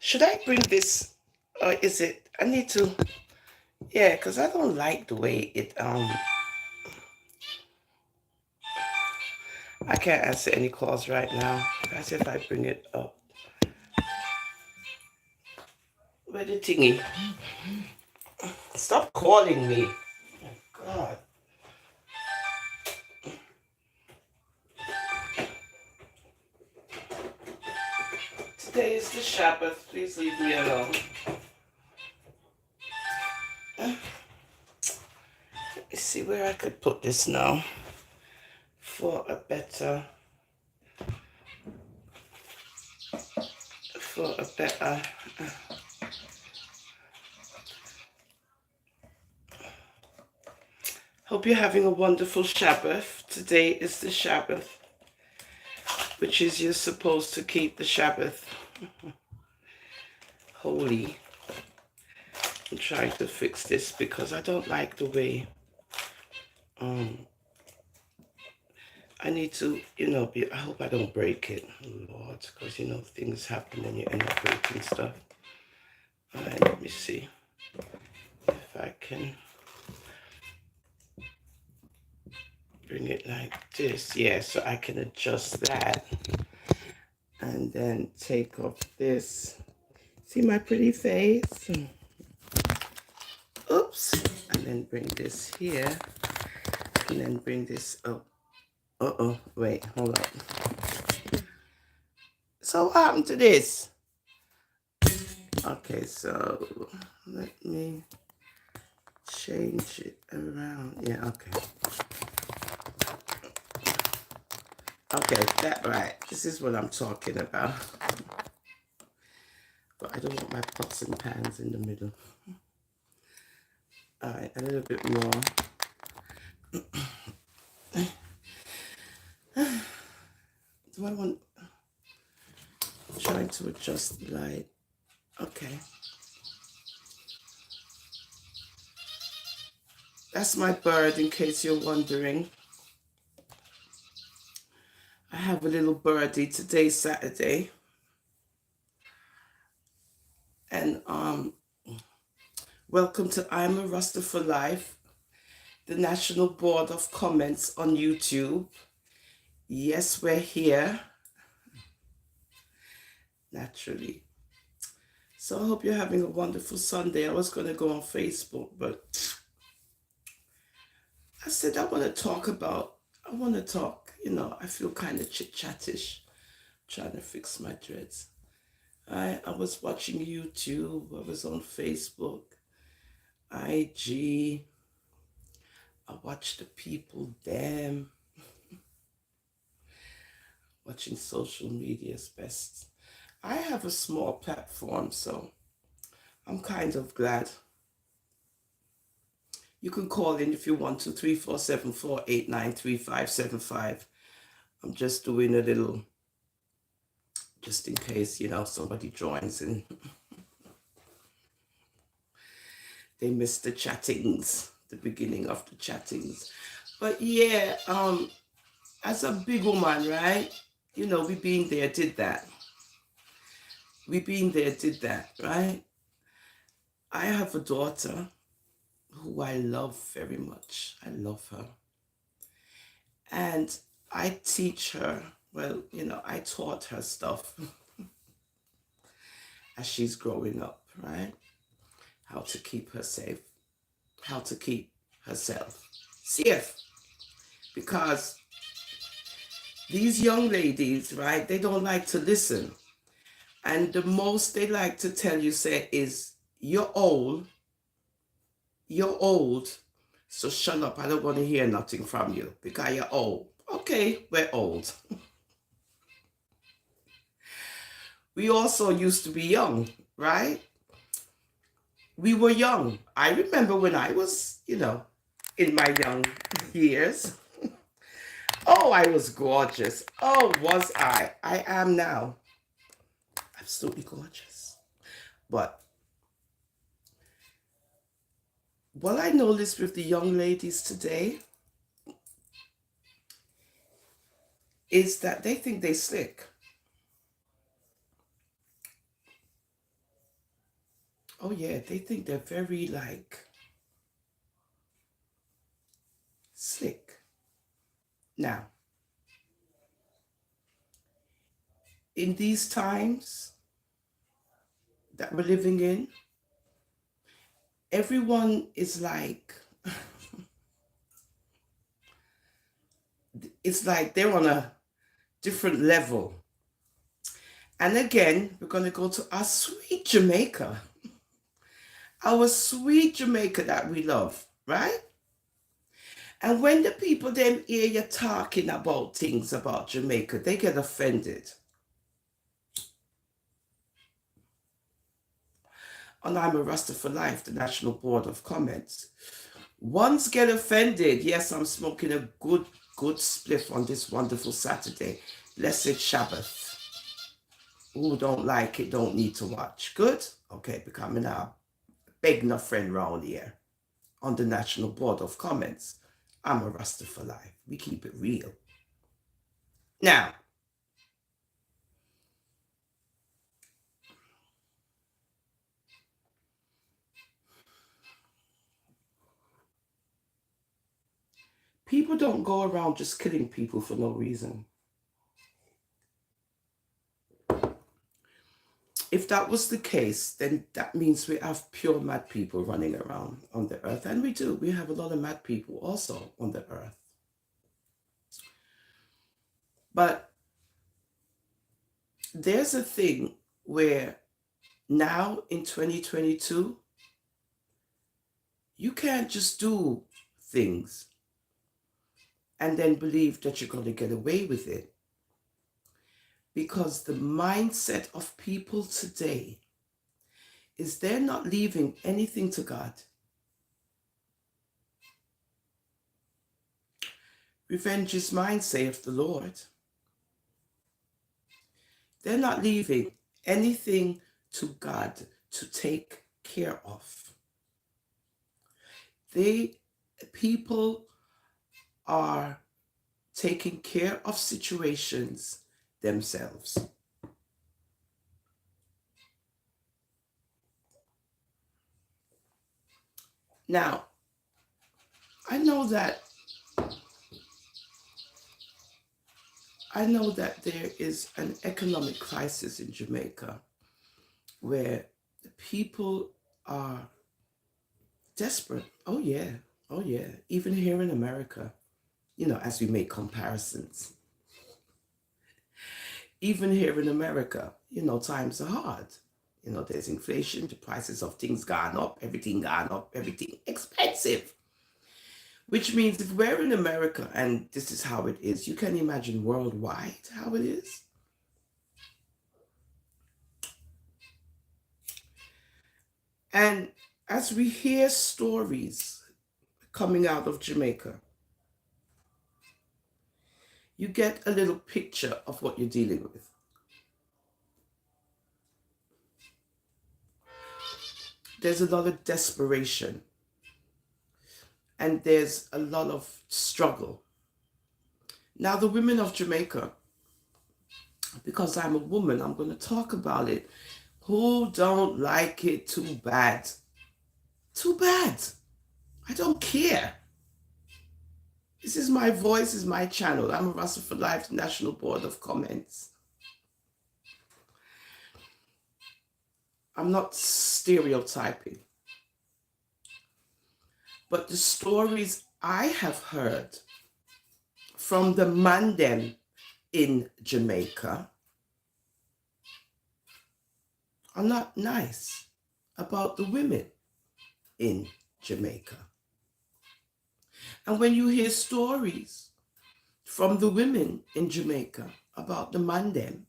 Should I bring this, or is it? I need to. Yeah, because I don't like the way it. I can't answer any calls right now. As if I bring it up. Where the thingy? Stop calling me. God. Today is the Sabbath. Please leave me alone. Let me see where I could put this now for a better. For a better. Hope you're having a wonderful Sabbath. Today is the Sabbath, which is you're supposed to keep the Sabbath holy. I'm trying to fix this because I don't like the way I need to, I hope I don't break it, Lord, because things happen and you end up breaking stuff. All right, let me see if I can bring it like this. Yeah, so I can adjust that and then take off this. See my pretty face? Oops. And then bring this here and then bring this up. Wait, hold up. So what happened to this? Okay, so let me change it around. Yeah, okay. Okay, that right. This is what I'm talking about. But I don't want my pots and pans in the middle. All right, a little bit more. Do I want... Trying to adjust the light. Okay. That's my bird, in case you're wondering. I have a little birdie. Today's Saturday. And welcome to I'm a Rasta for Life, the National Board of Comments on YouTube. Yes, we're here. Naturally. So I hope you're having a wonderful Sunday. I was going to go on Facebook, but I said I want to talk, I feel kind of chit-chattish, trying to fix my dreads. I was watching YouTube, I was on Facebook, IG, I watched the people, damn. Watching social media is best. I have a small platform, so I'm kind of glad. You can call in if you want to, 3474893575. I'm just doing a little, just in case, somebody joins and they missed the chattings, the beginning of the chattings. But yeah, as a big woman, right? We being there did that. Right? I have a daughter who I love very much. I love her. And I teach her, I taught her stuff as she's growing up, right? How to keep her safe, how to keep herself safe. Because these young ladies, right, they don't like to listen. And the most they like to tell you, is, you're old, so shut up. I don't want to hear nothing from you because you're old. Okay, we're old. We also used to be young, right? We were young. I remember when I was, in my young years. Oh, I was gorgeous. Oh, was I? I am now. Absolutely gorgeous. But what I noticed with the young ladies today is that they think they slick. Oh yeah, they think they're very like slick. Now, in these times that we're living in, everyone is like, it's like they're on a different level. And again, we're going to go to our sweet Jamaica, our sweet Jamaica that we love, right? And when the people then hear you talking about things about Jamaica, they get offended. And I'm a Rasta for Life, the National Board of Comments. Once get offended, yes, I'm smoking a good spliff on this wonderful Saturday. Blessed Sabbath. Who don't like it, don't need to watch. Good? Okay, becoming a begging a friend round here on the National Board of Comments. I'm a Rasta for Life. We keep it real. Now, people don't go around just killing people for no reason. If that was the case, then that means we have pure mad people running around on the earth. And we do. We have a lot of mad people also on the earth. But there's a thing where now in 2022, you can't just do things and then believe that you're going to get away with it. Because the mindset of people today is they're not leaving anything to God. Revenge is mine, saith the Lord. They're not leaving anything to God to take care of. People are taking care of situations themselves. Now, I know that there is an economic crisis in Jamaica where people are desperate. Oh yeah. Oh yeah. Even here in America, as we make comparisons. Even here in America, times are hard. There's inflation, the prices of things gone up, everything expensive. Which means if we're in America and this is how it is, you can imagine worldwide how it is. And as we hear stories coming out of Jamaica, you get a little picture of what you're dealing with. There's a lot of desperation and there's a lot of struggle. Now, the women of Jamaica, because I'm a woman, I'm going to talk about it. Who don't like it too bad? Too bad. I don't care. This is my voice, is my channel. I'm a Rasta for Life, National Board of Comments. I'm not stereotyping. But the stories I have heard from the Mandem in Jamaica are not nice about the women in Jamaica. And when you hear stories from the women in Jamaica about the Mandem,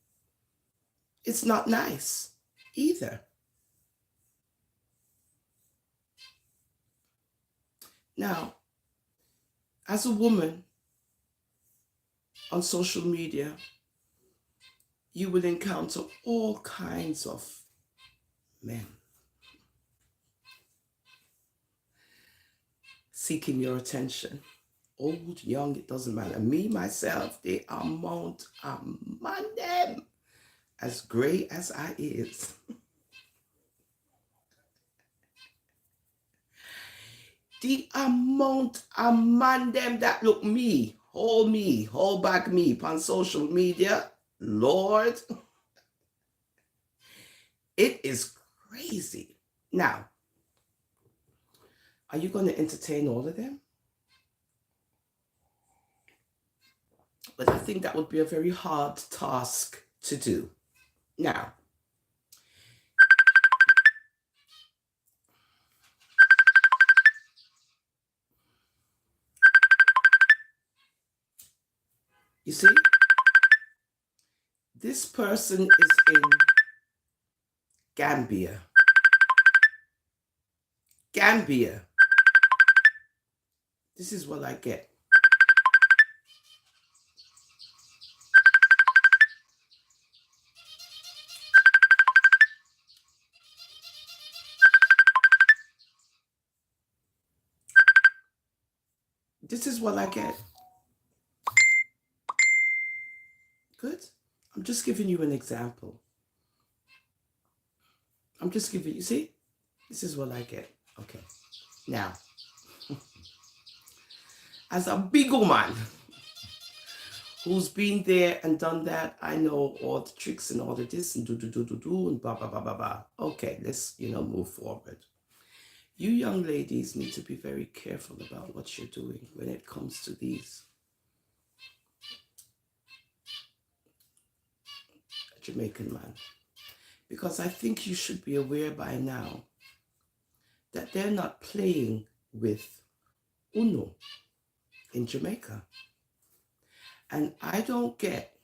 it's not nice either. Now, as a woman on social media, you will encounter all kinds of men seeking your attention. Old, young, it doesn't matter. Me, myself, they amount a Mandem, as grey as I is. The amount of man them that look me, whole back me on social media, Lord, it is crazy. Now, are you going to entertain all of them? But I think that would be a very hard task to do. Now, you see, this person is in Gambia. Gambia. This is what I get. This is what I get. Good. I'm just giving you an example. I'm just giving you, see, this is what I get. Okay. Now, as a big woman who's been there and done that, I know all the tricks and all of this and do and blah, blah, blah, blah, blah. Okay, let's, move forward. You young ladies need to be very careful about what you're doing when it comes to these Jamaican man. Because I think you should be aware by now that they're not playing with Uno in Jamaica. And I don't get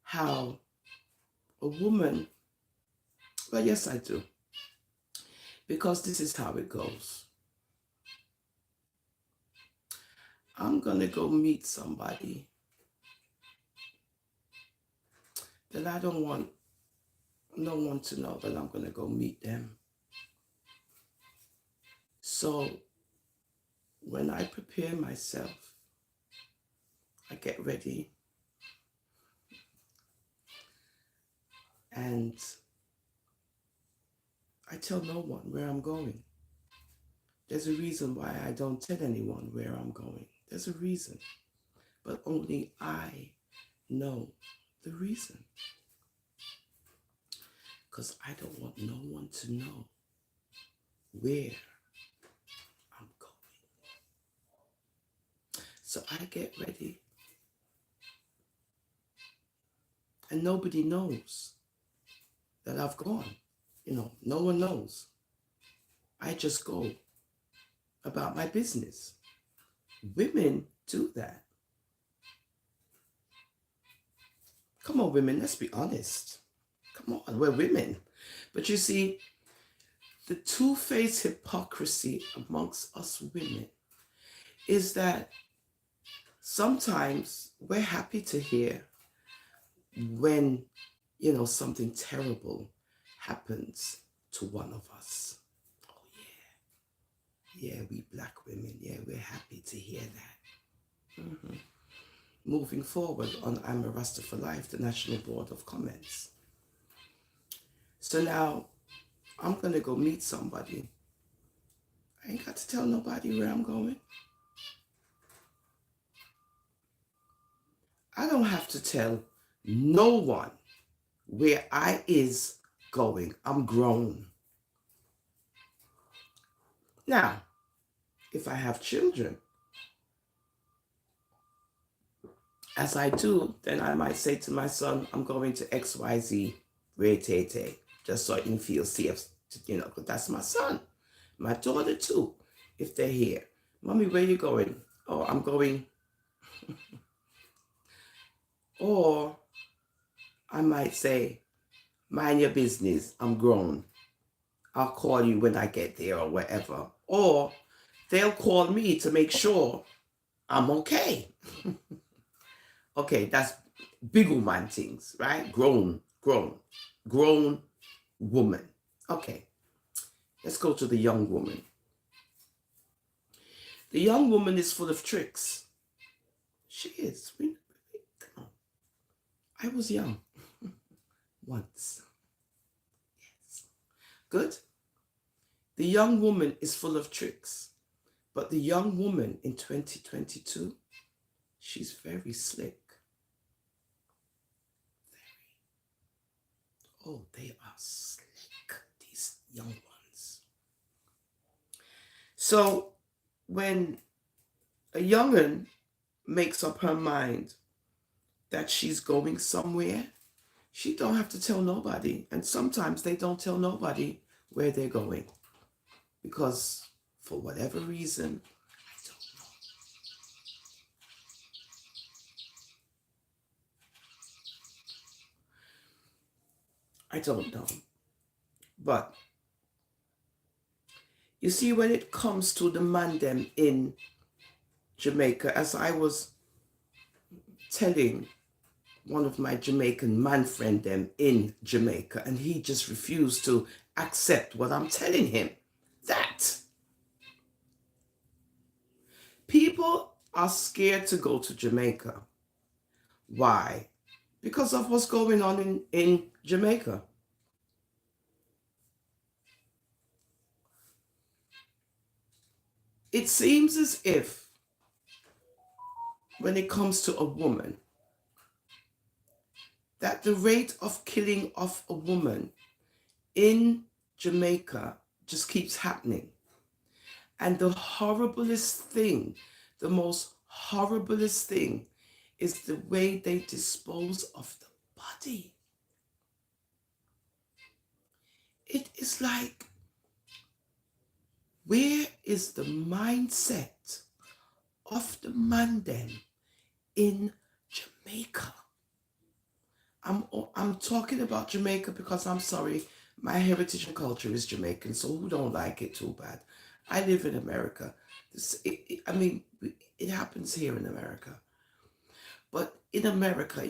how a woman, well, yes, I do. Because this is how it goes. I'm going to go meet somebody that I don't want no one to know that I'm going to go meet them. So when I prepare myself, I get ready, and I tell no one where I'm going. There's a reason why I don't tell anyone where I'm going. There's a reason, but only I know the reason. Because I don't want no one to know where I'm going. So I get ready. And nobody knows that I've gone. No one knows. I just go about my business. Women do that. Come on, women, let's be honest. Come on, we're women. But you see, the two-faced hypocrisy amongst us women is that sometimes we're happy to hear when, something terrible happens to one of us. Oh, yeah. Yeah, we black women, yeah, we're happy to hear that. Mm-hmm. Moving forward on I'm a Rasta for Life, the National Board of Comments. So now I'm going to go meet somebody. I ain't got to tell nobody where I'm going. I don't have to tell no one where I is going. I'm grown. Now, if I have children, as I do, then I might say to my son, I'm going to XYZ, Tete, just so I can feel safe, because that's my son. My daughter too, if they're here. Mommy, where you going? Oh, I'm going. Or I might say, mind your business, I'm grown. I'll call you when I get there or whatever. Or they'll call me to make sure I'm okay. Okay, that's big woman things, right? Grown woman. Okay, let's go to the young woman. The young woman is full of tricks. She is. I was young once. Yes. Good. The young woman is full of tricks, but the young woman in 2022, she's very slick. Oh, they are slick, these young ones. So when a young'un makes up her mind that she's going somewhere, she don't have to tell nobody. And sometimes they don't tell nobody where they're going. Because for whatever reason, I don't know. But you see, when it comes to the man them in Jamaica, as I was telling one of my Jamaican man friend them in Jamaica, and he just refused to accept what I'm telling him, that people are scared to go to Jamaica. Why? Because of what's going on in Jamaica. It seems as if when it comes to a woman, that the rate of killing of a woman in Jamaica just keeps happening. And the horriblest thing, the most horriblest thing, is the way they dispose of the body. It is like, where is the mindset of the man then in Jamaica? I'm talking about Jamaica because I'm sorry, my heritage and culture is Jamaican, so who don't like it too bad? I live in America. It happens here in America. But in America,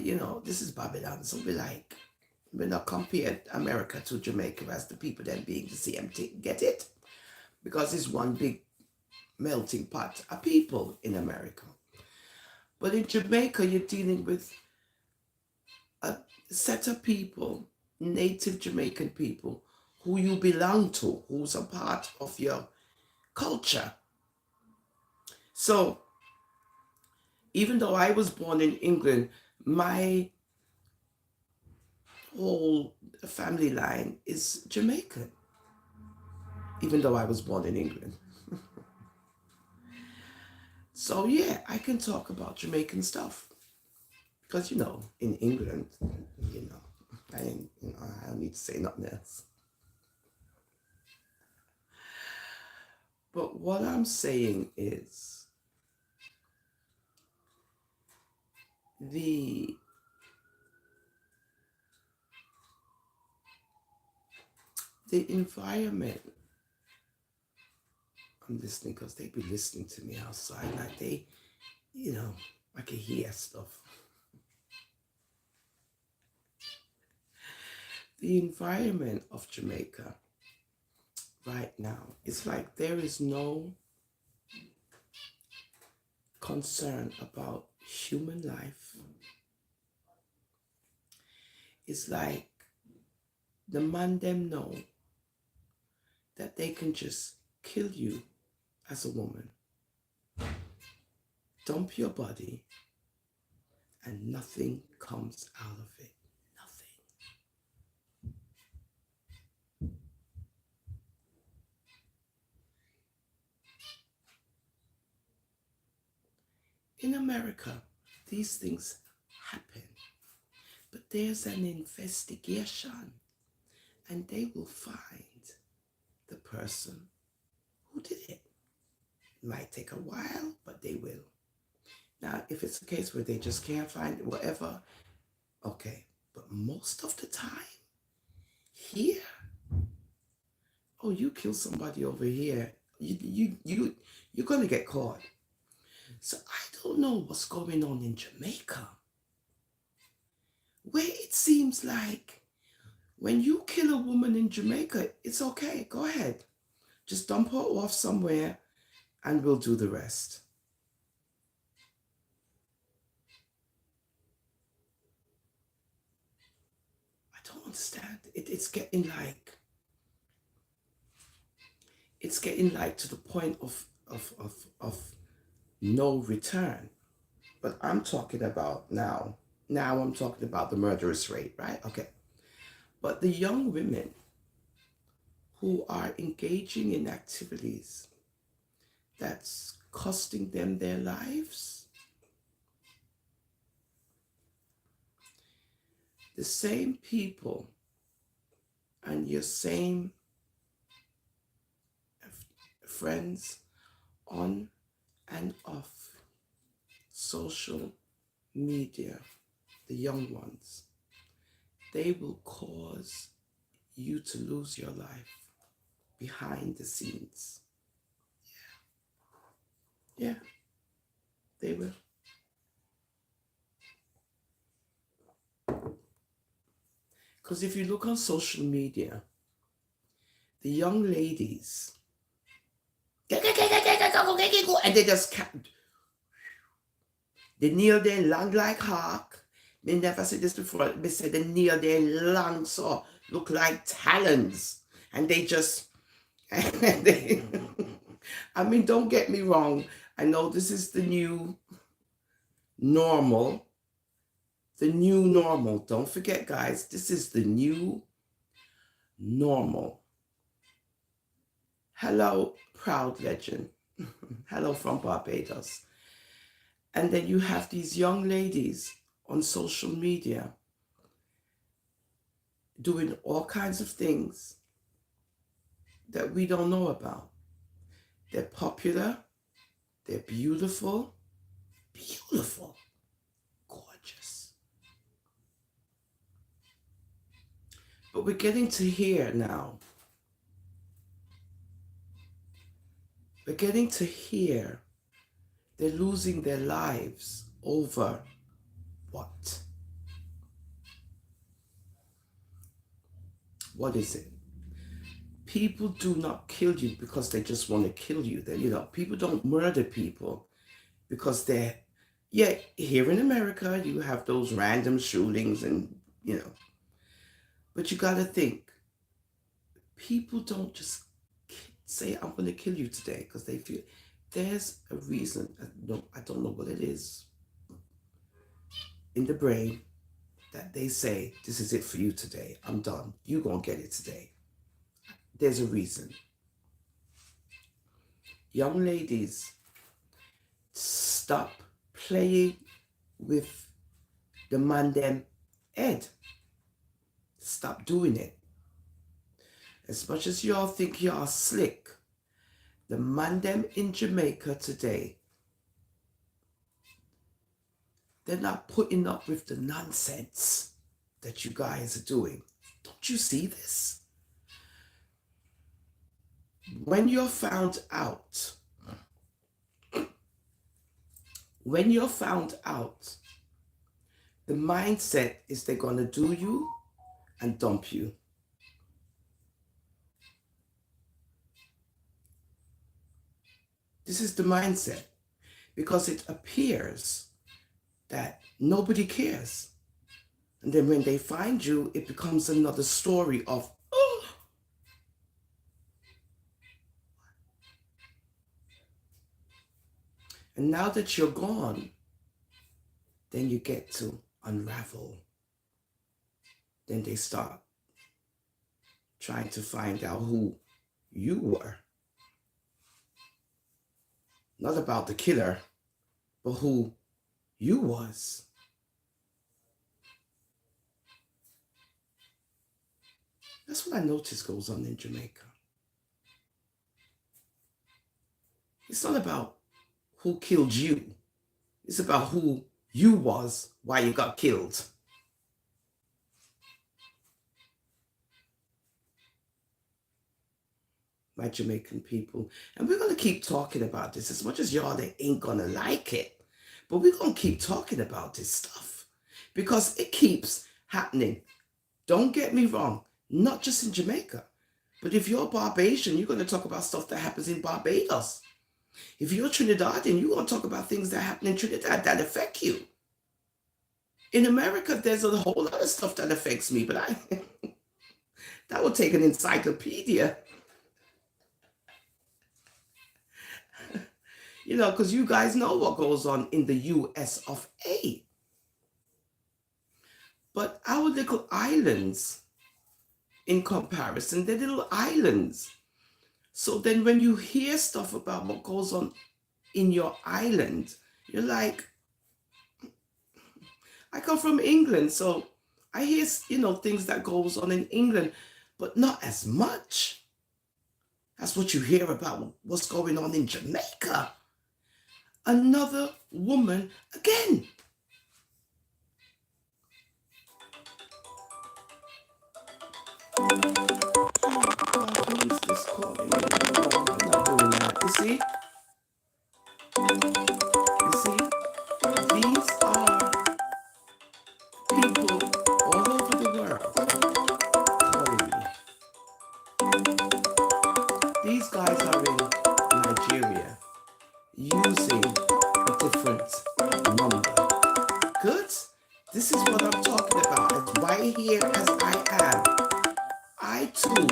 this is Babylon, so we not compare America to Jamaica as the people then being the same thing. Get it? Because it's one big melting pot of people in America. But in Jamaica, you're dealing with a set of people, native Jamaican people, who you belong to, who's a part of your culture. So even though I was born in England, my whole family line is Jamaican, even though I was born in England. So yeah, I can talk about Jamaican stuff. Because, in England, I don't need to say nothing else. But what I'm saying is the environment. I'm listening because they be listening to me outside. Like I can hear stuff. The environment of Jamaica right now, it's like there is no concern about human life. It's like the man them know that they can just kill you as a woman, dump your body, and nothing comes out of it. Nothing. In America, these things happen, but there's an investigation, and they will find the person who did it. It might take a while, but they will. Now, if it's a case where they just can't find it, whatever, okay. But most of the time, here, oh, you kill somebody over here, you're gonna get caught. So I don't know what's going on in Jamaica, where it seems like when you kill a woman in Jamaica, it's okay. Go ahead, just dump her off somewhere, and we'll do the rest. I don't understand. It's getting like, it's getting like to the point of no return. But I'm talking about now. Now I'm talking about the murderous rate, right? Okay. But the young women who are engaging in activities that's costing them their lives, the same people and your same friends on and off social media, the young ones, they will cause you to lose your life behind the scenes. Yeah, they will. Because if you look on social media, the young ladies, and they just they kneel there long like hawk. Me never said this before. They said they kneel there long so look like talons, and they just they, I mean, don't get me wrong. I know this is the new normal. The new normal. Don't forget, guys, this is the new normal. Hello, proud legend. Hello from Barbados. And then you have these young ladies on social media doing all kinds of things that we don't know about. They're popular, they're beautiful, beautiful, gorgeous. But we're getting to hear now. We're getting to hear they're losing their lives over what? What is it? People do not kill you because they just want to kill you. People don't murder people because they're, yeah, here in America, you have those random shootings and, but you got to think, people don't just say, I'm going to kill you today because they feel there's a reason. I don't know what it is in the brain that they say, this is it for you today. I'm done. You're going to get it today. There's a reason. Young ladies, stop playing with the man them head. Stop doing it. As much as y'all think y'all slick, the man them in Jamaica today, they're not putting up with the nonsense that you guys are doing. Don't you see this? When you're found out, the mindset is they're going to do you and dump you. This is the mindset because it appears that nobody cares. And then when they find you, it becomes another story of, oh. And now that you're gone, then you get to unravel. Then they start trying to find out who you were. Not about the killer, but who you was. That's what I notice goes on in Jamaica. It's not about who killed you. It's about who you was, why you got killed. My Jamaican people. And we're going to keep talking about this as much as y'all they ain't going to like it. But we're going to keep talking about this stuff because it keeps happening. Don't get me wrong, not just in Jamaica. But if you're Barbadian, you're going to talk about stuff that happens in Barbados. If you're Trinidadian, you're going to talk about things that happen in Trinidad that affect you. In America, there's a whole lot of stuff that affects me, but that would take an encyclopedia. because you guys know what goes on in the US of A. But our little islands, in comparison, they're little islands. So then when you hear stuff about what goes on in your island, you're like, I come from England, so I hear, things that goes on in England, but not as much. That's what you hear about what's going on in Jamaica. Another woman again. Who is this calling me? No, I'm not doing that. You see? These are people all over the world calling me. These guys are in Nigeria using a different number. Good? This is what I'm talking about. As right here as I am, I too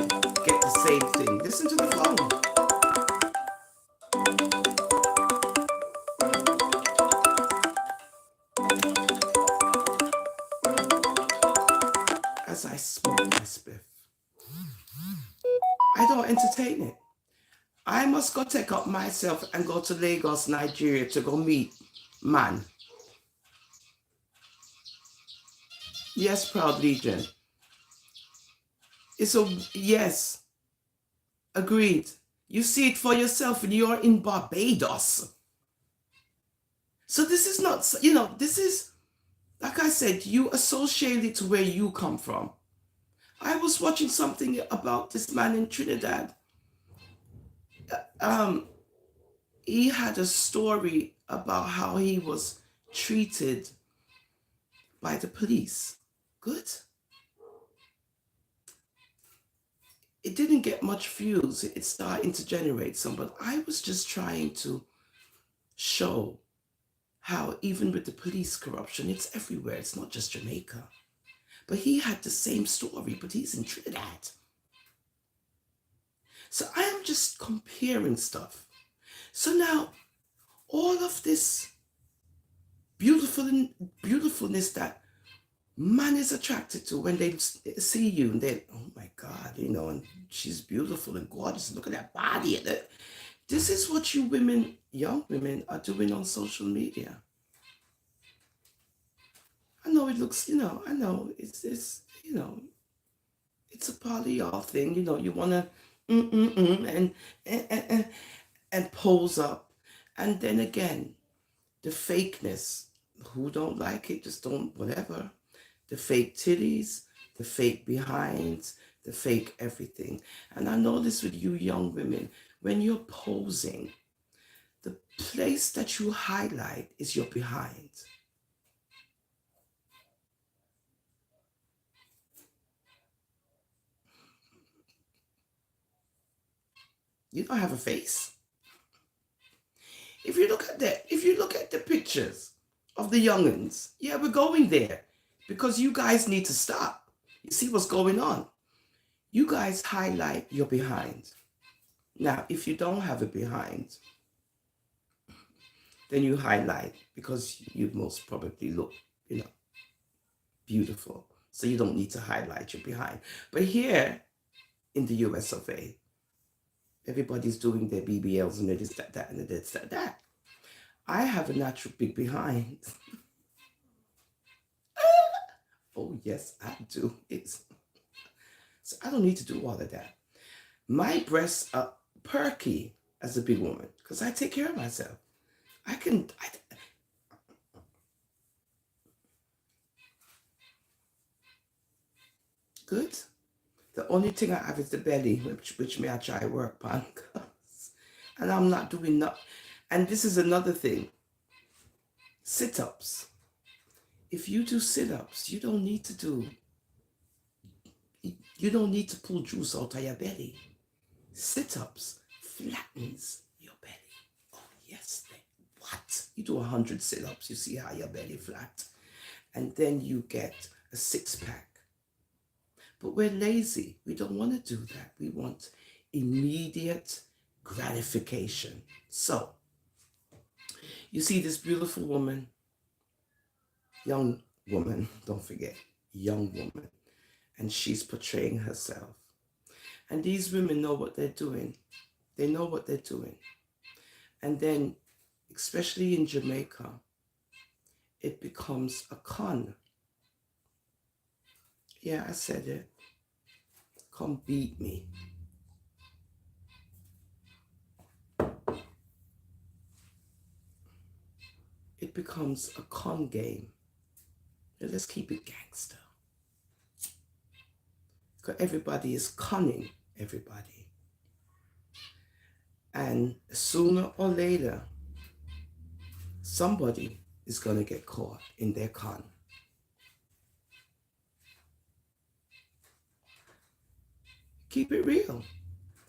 get the same thing. Listen to the phone. As I smoke my spliff, I don't entertain it. I must go take up myself and go to Lagos, Nigeria to go meet man. Yes, Proud Legion. It's a yes. Agreed. You see it for yourself and you're in Barbados. So this is not, this is, like I said, you associate it to where you come from. I was watching something about this man in Trinidad. He had a story about how he was treated by the police. Good. It didn't get much views. It's starting to generate some, but I was just trying to show how even with the police corruption, it's everywhere. It's not just Jamaica. But he had the same story, but he's in Trinidad. So I am just comparing stuff. So now, all of this beautifulness that man is attracted to when they see you, and they, oh my God, and she's beautiful and gorgeous. Look at that body. This is what you women, young women, are doing on social media. I know it looks, I know it's it's a poly-y'all thing. You want to and pose up. And then again, the fakeness. Who don't like it, just don't, whatever. The fake titties, the fake behinds, the fake everything. And I know this with you young women. When you're posing, the place that you highlight is your behind. You don't have a face. If you look at the pictures of the youngins, yeah, we're going there because you guys need to stop. You see what's going on. You guys highlight your behind. Now, if you don't have a behind, then you highlight because you most probably look, beautiful. So you don't need to highlight your behind. But here in the US of A, everybody's doing their BBLs and this, that, and this, that. I have a natural big behind. Oh, yes, I do. So I don't need to do all of that. My breasts are perky as a big woman because I take care of myself. Good. The only thing I have is the belly, which may I try work on. And I'm not doing that. And this is another thing. Sit-ups. If you do sit-ups, you don't need to pull juice out of your belly. Sit-ups flattens your belly. Oh, yes. What? You do 100 sit-ups, you see how your belly flat. And then you get a six-pack. But we're lazy. We don't want to do that. We want immediate gratification. So You see this beautiful woman, young woman, don't forget, young woman, and she's portraying herself. And these women know what they're doing. They know what they're doing. And then, especially in Jamaica, it becomes a con. Yeah, I said it. Come beat me. It becomes a con game. Now, let's keep it gangster. Because everybody is conning everybody. And sooner or later, somebody is going to get caught in their con. Keep it real.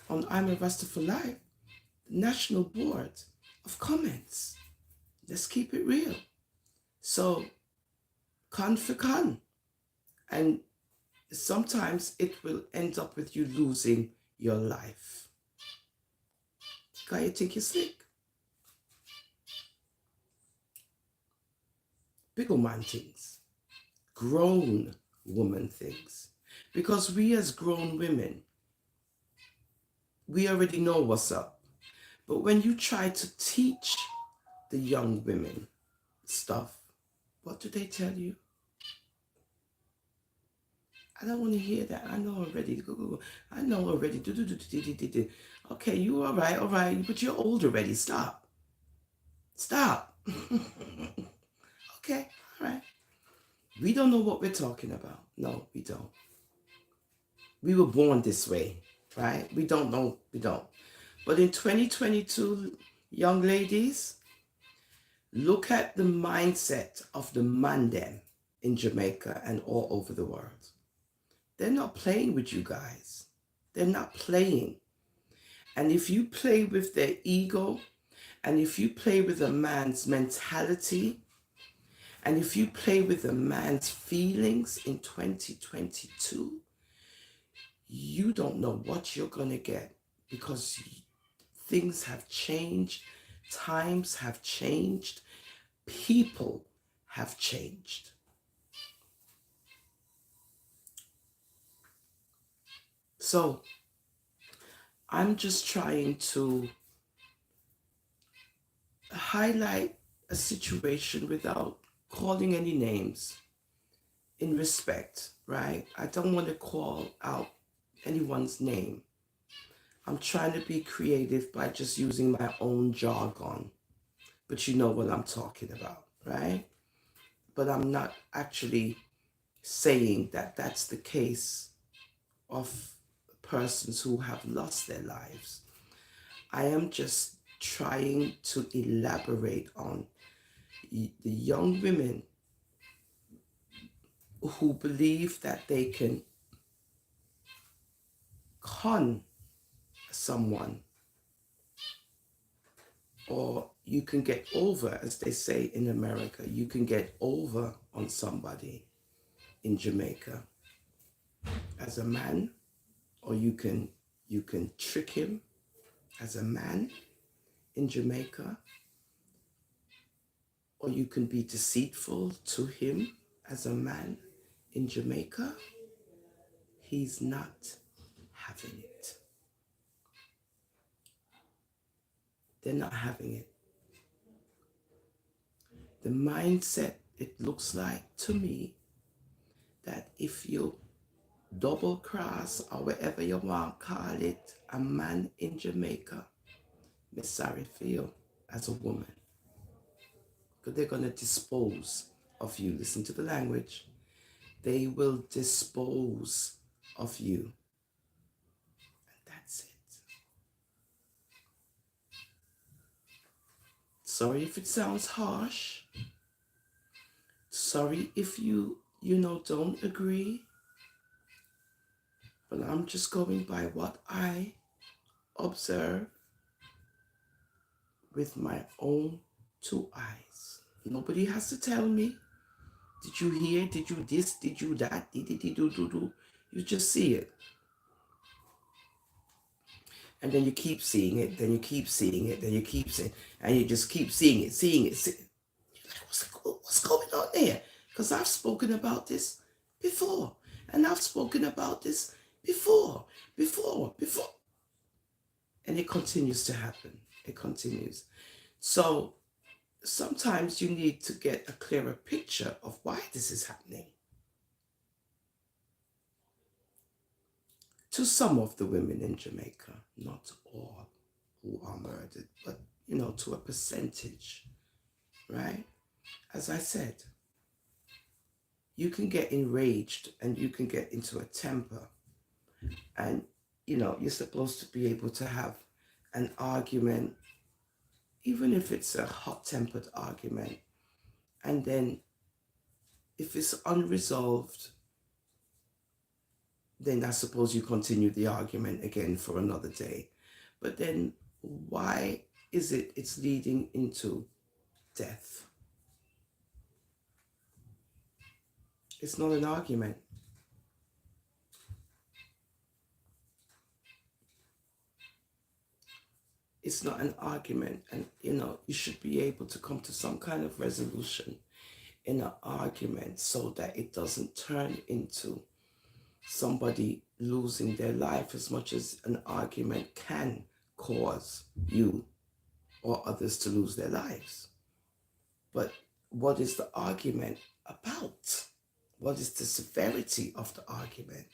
On I'm a Rasta for Life, the National Board of Comments. Let's keep it real. So, con for con. And sometimes it will end up with you losing your life. Because you think you're slick. Big man things. Grown woman things. Because we as grown women, we already know what's up. But when you try to teach the young women stuff, what do they tell you? I don't want to hear that. I know already. I know already. Okay, you all right. But you're old already. Stop. Okay, all right. We don't know what we're talking about. No, we don't. We were born this way, right? We don't know. We don't. But in 2022, young ladies, look at the mindset of the mandem in Jamaica and all over the world. They're not playing with you guys. They're not playing. And if you play with their ego, and if you play with a man's mentality, and if you play with a man's feelings in 2022, you don't know what you're going to get, because things have changed, times have changed, people have changed. So I'm just trying to highlight a situation without calling any names, in respect, right? I don't want to call out anyone's name. I'm trying to be creative by just using my own jargon, but you know what I'm talking about, right? But I'm not actually saying that that's the case of persons who have lost their lives. I am just trying to elaborate on the young women who believe that they can con someone, or you can get over, as they say in America, you can get over on somebody in Jamaica as a man, or you can trick him as a man in Jamaica, or you can be deceitful to him as a man in Jamaica. He's not having it. They're not having it. The mindset, it looks like to me that if you double cross, or whatever you want to call it, a man in Jamaica, I'm sorry for you as a woman, because they're going to dispose of you. Listen to the language. They will dispose of you. And that's it. Sorry if it sounds harsh. Sorry if you don't agree. But I'm just going by what I observe with my own two eyes. Nobody has to tell me. Did you hear? Did you this? Did you that? Did do. You just see it. And then you keep seeing it, then you keep seeing it, then you keep seeing it, and you just keep seeing it, seeing it. You're like, what's going on there? Because I've spoken about this before, and I've spoken about this before. And it continues to happen. It continues. So sometimes you need to get a clearer picture of why this is happening. To some of the women in Jamaica, not all who are murdered, but to a percentage, right? As I said, you can get enraged and you can get into a temper, and you're supposed to be able to have an argument, even if it's a hot-tempered argument, and then if it's unresolved, then I suppose you continue the argument again for another day. But then why is it's leading into death? It's not an argument. It's not an argument. And, you should be able to come to some kind of resolution in an argument so that it doesn't turn into somebody losing their life, as much as an argument can cause you or others to lose their lives. But what is the argument about? What is the severity of the argument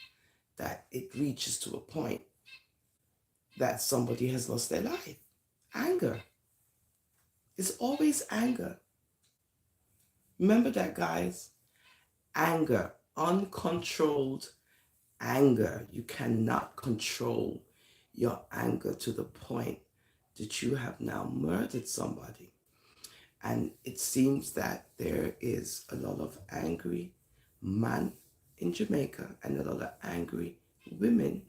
that it reaches to a point that somebody has lost their life? Anger. It's always anger. Remember that, guys. Anger, uncontrolled anger. You cannot control your anger to the point that you have now murdered somebody. And it seems that there is a lot of angry men in Jamaica and a lot of angry women.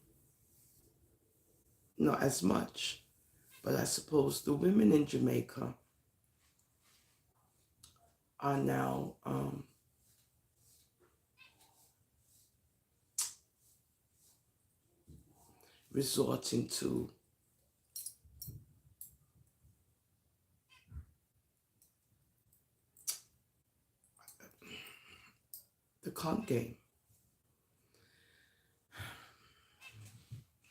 Not as much, but I suppose the women in Jamaica are now resorting to the con game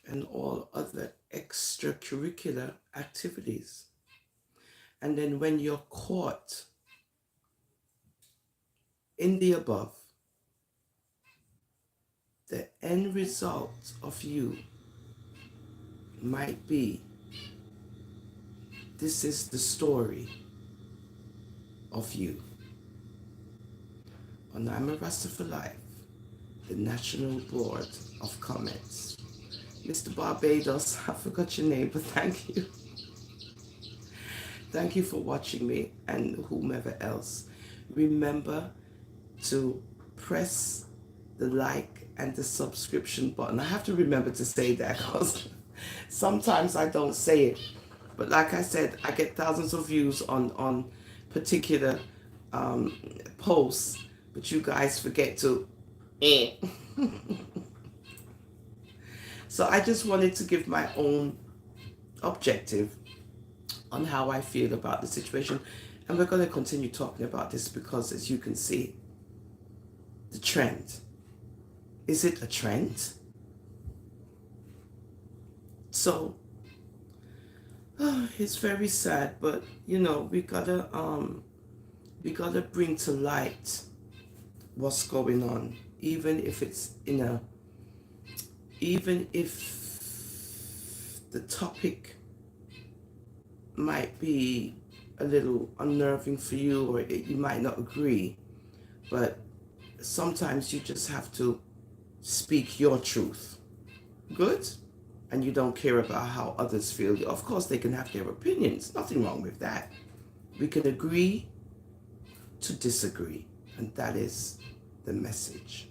and all other extracurricular activities. And then when you're caught in the above, the end result of you might be, this is the story of you. On I'm a Rasta for Life, the National Board of Comments. Mr. Barbados, I forgot your name, but thank you. Thank you for watching me, and whomever else. Remember to press the like and the subscription button. I have to remember to say that because sometimes I don't say it. But like I said, I get thousands of views on particular posts, but you guys forget to So I just wanted to give my own objective on how I feel about the situation. And we're going to continue talking about this because, as you can see, the trend. Is it a trend? So, it's very sad, but we gotta bring to light what's going on, even if the topic might be a little unnerving for you, or you might not agree, but sometimes you just have to speak your truth. Good? And you don't care about how others feel. Of course, they can have their opinions. Nothing wrong with that. We can agree to disagree. And that is the message.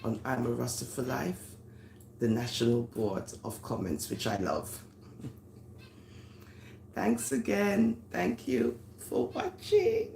On I'm a Rasta for Life, the National Board of Comments, which I love. Thanks again. Thank you for watching.